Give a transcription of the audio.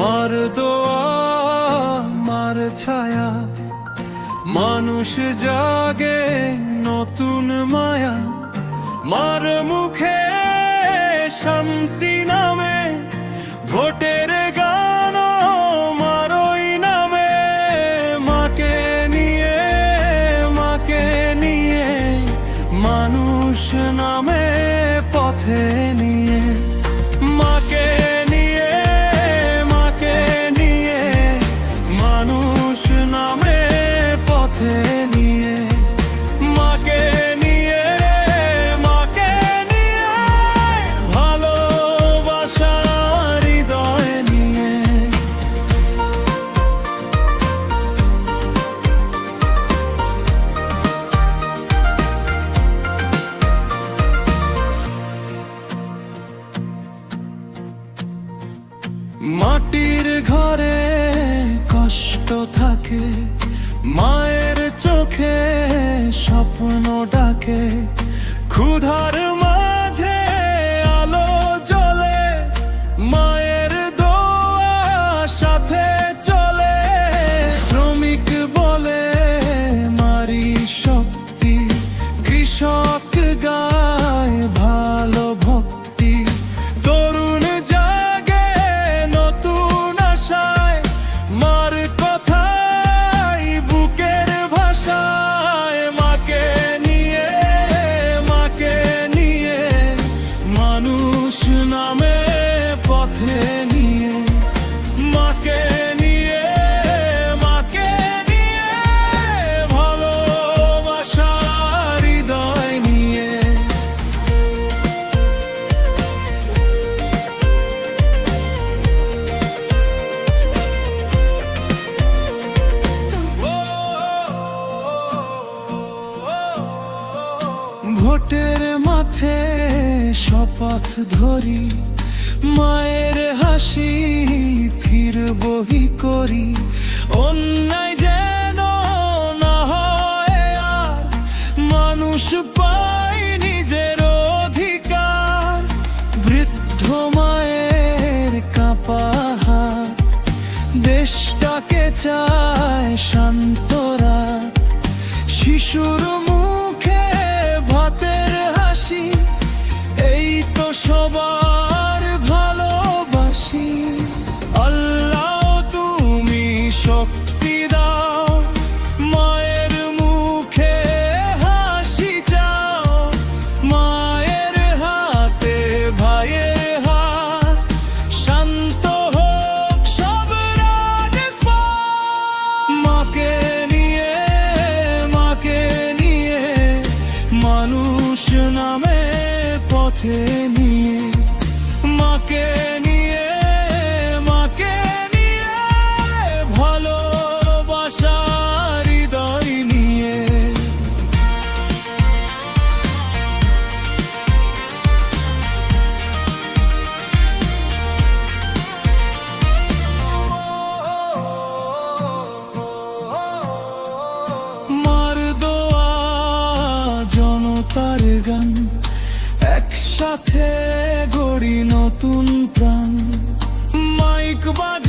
মার দোয়া মার ছায়া, মানুষ জাগে নতুন মায়া। মার মুখে শান্তি নামে, ভোটের গান মারই নামে। মাকে নিয়ে মানুষ নামে পথে নিয়ে। মাকে নিয়ে মানুষ নামে পথে নিয়ে। মাকে নিয়ে ভালোবাসা হৃদয় নিয়ে। মাটির ঘরে কষ্ট থাকে, মায়ের চোখে স্বপ্ন ডাকে। ক্ষুধার মাঝে আলো জ্বলে, মায়ের দোয়া সাথে চলে। শ্রমিক বলে মারি শক্তি, কৃষক গায় ভালো ভক্তি। তরুণ জাগে নতুন আশায়, মার কথাই বুকের ভাষায়। মাকে নিয়ে মানুষ নামে পথে নিয়ে। মাকে নিয়ে ভালোবাসা হৃদয় নিয়ে। ভোটের মাঠে শপথ ধরি, মায়ের হাসি ফিরবহি করি। অন্যায় যেন না হয় আর, মানুষ পায় নিজের অধিকার। বৃদ্ধ মায়ের কাঁপা হাত, দেশটাকে চায় শান্ত রাত। শিশুর মুখে ভাতের হাসি, এই তো সবার ভালোবাসি। আল্লাহ তুমি শক্তি দাও, মায়ের মুখে হাসি চাও। মায়ের হাতে ভাইয়ের হাত, শান্ত হোক সব রাজস্থান। মাকে নিয়ে মানুষ নামে পথে নিয়ে। মাকে নিয়ে ভালোবাসা হৃদয় নিয়ে। মার দোয়া জনতার গান, একসাথে গড়ি নতুন প্রাণ। মাইক বাজে